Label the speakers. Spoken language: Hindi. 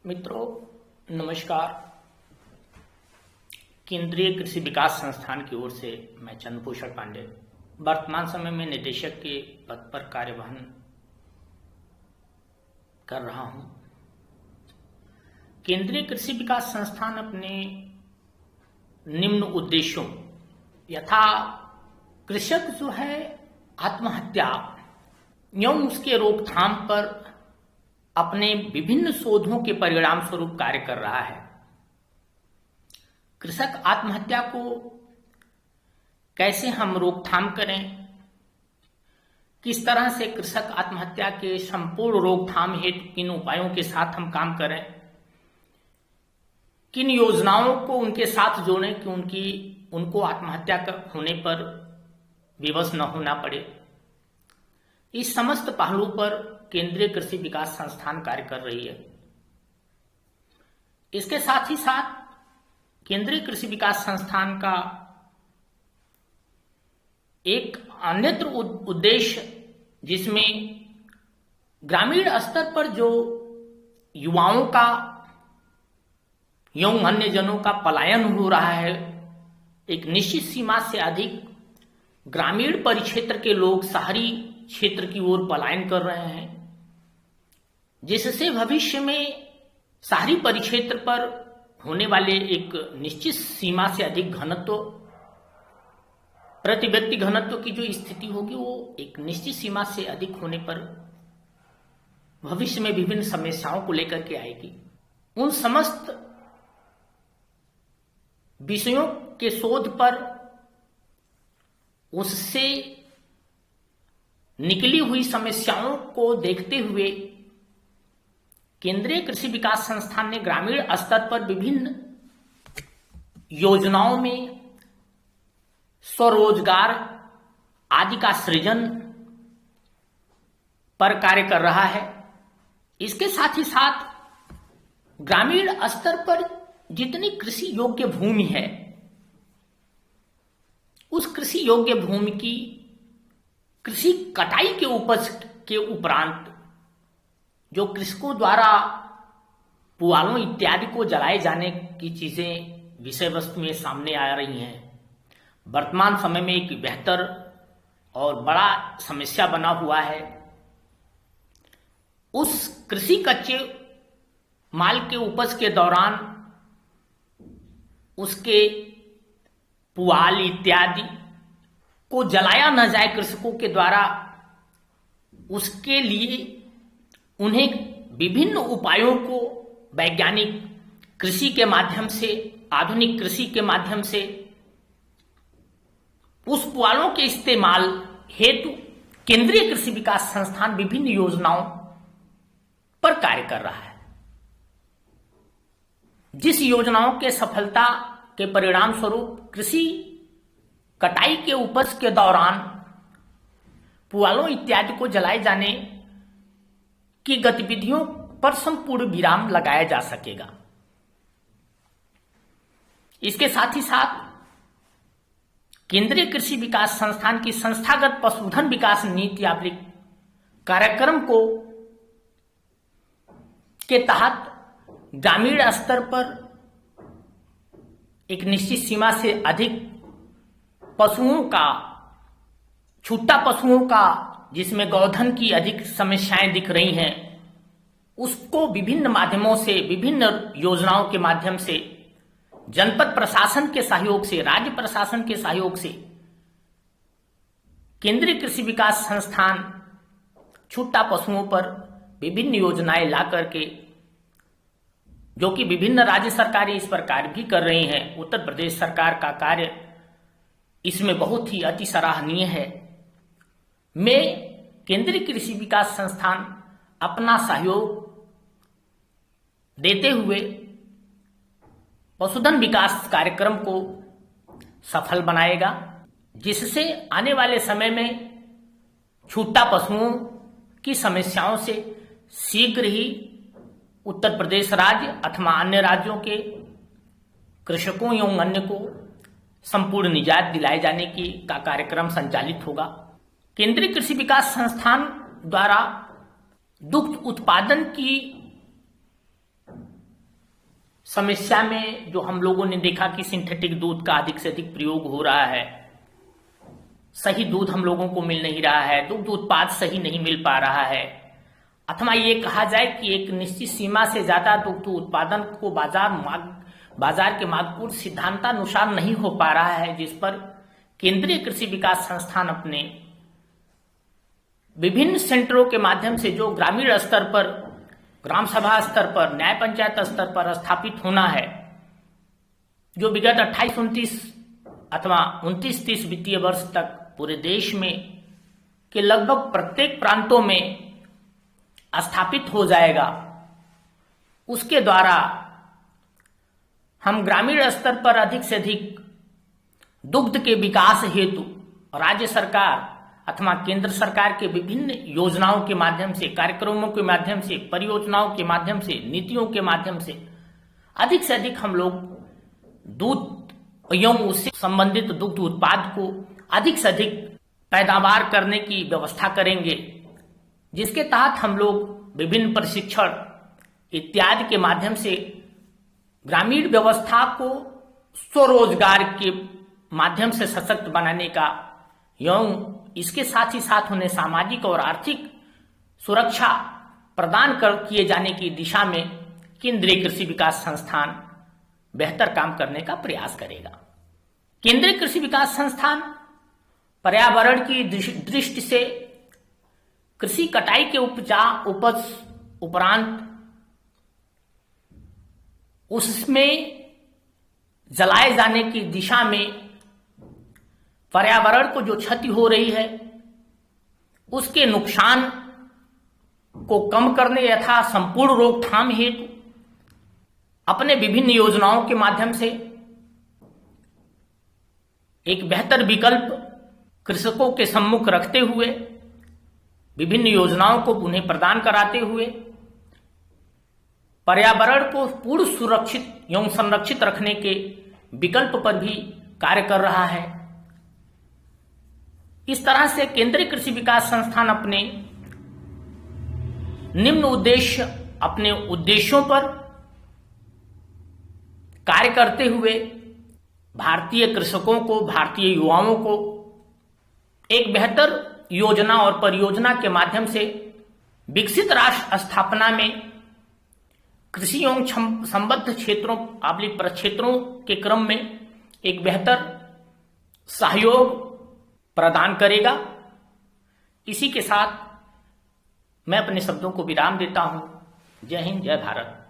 Speaker 1: मित्रों नमस्कार। केंद्रीय कृषि विकास संस्थान की ओर से मैं चंद्रभूषण पांडे वर्तमान समय में निदेशक के पद पर कार्यवाहन कर रहा हूं। केंद्रीय कृषि विकास संस्थान अपने निम्न उद्देश्यों यथा कृषक जो है आत्महत्या एवं उसके रोकथाम पर अपने विभिन्न शोधों के परिणाम स्वरूप कार्य कर रहा है। कृषक आत्महत्या को कैसे हम रोकथाम करें, किस तरह से कृषक आत्महत्या के संपूर्ण रोकथाम हेतु किन उपायों के साथ हम काम करें, किन योजनाओं को उनके साथ जोड़ें कि उनको आत्महत्या होने पर विवश न होना पड़े। इस समस्त पहलू पर केंद्रीय कृषि विकास संस्थान कार्य कर रही है। इसके साथ ही साथ केंद्रीय कृषि विकास संस्थान का एक अन्यत्र उद्देश्य जिसमें ग्रामीण स्तर पर जो युवाओं का एवं अन्य जनों का पलायन हो रहा है, एक निश्चित सीमा से अधिक ग्रामीण परिक्षेत्र के लोग शहरी क्षेत्र की ओर पलायन कर रहे हैं, जिससे भविष्य में शहरी परिक्षेत्र पर होने वाले एक निश्चित सीमा से अधिक घनत्व, प्रति व्यक्ति घनत्व की जो स्थिति होगी वो एक निश्चित सीमा से अधिक होने पर भविष्य में विभिन्न समस्याओं को लेकर के आएगी। उन समस्त विषयों के शोध पर उससे निकली हुई समस्याओं को देखते हुए केंद्रीय कृषि विकास संस्थान ने ग्रामीण स्तर पर विभिन्न योजनाओं में स्वरोजगार आदि का सृजन पर कार्य कर रहा है। इसके साथ ही साथ ग्रामीण स्तर पर जितनी कृषि योग्य भूमि है, उस कृषि योग्य भूमि की कृषि कटाई के उपज के उपरांत जो कृषकों द्वारा पुआलों इत्यादि को जलाए जाने की चीजें विषय वस्तु में सामने आ रही हैं, वर्तमान समय में एक बेहतर और बड़ा समस्या बना हुआ है। उस कृषि कच्चे माल के उपज के दौरान उसके पुआल इत्यादि को जलाया न जाए कृषकों के द्वारा, उसके लिए उन्हें विभिन्न उपायों को वैज्ञानिक कृषि के माध्यम से, आधुनिक कृषि के माध्यम से उस पुआलों के इस्तेमाल हेतु केंद्रीय कृषि विकास संस्थान विभिन्न योजनाओं पर कार्य कर रहा है। जिस योजनाओं के सफलता के परिणाम स्वरूप कृषि कटाई के उपज के दौरान पुआलों इत्यादि को जलाए जाने की गतिविधियों पर संपूर्ण विराम लगाया जा सकेगा। इसके साथ ही साथ केंद्रीय कृषि विकास संस्थान की संस्थागत पशुधन विकास नीति कार्यक्रम को के तहत ग्रामीण स्तर पर एक निश्चित सीमा से अधिक पशुओं का, छूटा पशुओं का, जिसमें गौधन की अधिक समस्याएं दिख रही हैं, उसको विभिन्न माध्यमों से, विभिन्न योजनाओं के माध्यम से, जनपद प्रशासन के सहयोग से, राज्य प्रशासन के सहयोग से केंद्रीय कृषि विकास संस्थान छूटा पशुओं पर विभिन्न योजनाएं ला करके, जो कि विभिन्न राज्य सरकारें इस पर कार्य भी कर रही हैं, उत्तर प्रदेश सरकार का कार्य इसमें बहुत ही अति सराहनीय है, में केंद्रीय कृषि विकास संस्थान अपना सहयोग देते हुए पशुधन विकास कार्यक्रम को सफल बनाएगा, जिससे आने वाले समय में छूटा पशुओं की समस्याओं से शीघ्र ही उत्तर प्रदेश राज्य अथवा अन्य राज्यों के कृषकों एवं अन्य को संपूर्ण निजात दिलाए जाने का कार्यक्रम संचालित होगा। केंद्रीय कृषि विकास संस्थान द्वारा दुग्ध उत्पादन की समस्या में जो हम लोगों ने देखा कि सिंथेटिक दूध का अधिक से अधिक प्रयोग हो रहा है, सही दूध हम लोगों को मिल नहीं रहा है, दुग्ध उत्पाद सही नहीं मिल पा रहा है, अथवा ये कहा जाए कि एक निश्चित सीमा से ज्यादा दुग्ध उत्पादन को बाजार के मांगपूर्ण सिद्धांतानुसार नहीं हो पा रहा है, जिस पर केंद्रीय कृषि विकास संस्थान अपने विभिन्न सेंटरों के माध्यम से जो ग्रामीण स्तर पर, ग्राम सभा स्तर पर, न्याय पंचायत स्तर पर स्थापित होना है, जो विगत 28-29 अथवा 29-30 वित्तीय वर्ष तक पूरे देश में के लगभग प्रत्येक प्रांतों में स्थापित हो जाएगा, उसके द्वारा हम ग्रामीण स्तर पर अधिक से अधिक दुग्ध के विकास हेतु राज्य सरकार अथवा केंद्र सरकार के विभिन्न योजनाओं के माध्यम से, कार्यक्रमों के माध्यम से, परियोजनाओं के माध्यम से, नीतियों के माध्यम से अधिक हम लोग दूध एवं उससे संबंधित दुग्ध उत्पाद को अधिक से अधिक पैदावार करने की व्यवस्था करेंगे, जिसके तहत हम लोग विभिन्न प्रशिक्षण इत्यादि के माध्यम से ग्रामीण व्यवस्था को स्वरोजगार के माध्यम से सशक्त बनाने का एवं इसके साथ ही साथ उन्हें सामाजिक और आर्थिक सुरक्षा प्रदान किए जाने की दिशा में केंद्रीय कृषि विकास संस्थान बेहतर काम करने का प्रयास करेगा। केंद्रीय कृषि विकास संस्थान पर्यावरण की दृष्टि से कृषि कटाई के उपज उपरांत उसमें जलाए जाने की दिशा में पर्यावरण को जो क्षति हो रही है उसके नुकसान को कम करने यथा संपूर्ण रोकथाम हेतु अपने विभिन्न योजनाओं के माध्यम से एक बेहतर विकल्प कृषकों के सम्मुख रखते हुए, विभिन्न योजनाओं को उन्हें प्रदान कराते हुए पर्यावरण को पूर्ण सुरक्षित एवं संरक्षित रखने के विकल्प पर भी कार्य कर रहा है। इस तरह से केंद्रीय कृषि विकास संस्थान अपने निम्न अपने उद्देश्यों पर कार्य करते हुए भारतीय कृषकों को, भारतीय युवाओं को एक बेहतर योजना और परियोजना के माध्यम से विकसित राष्ट्र स्थापना में कृषि एवं संबद्ध क्षेत्रों प्रक्षेत्रों के क्रम में एक बेहतर सहयोग प्रदान करेगा। इसी के साथ मैं अपने शब्दों को विराम देता हूं। जय हिंद, जय भारत।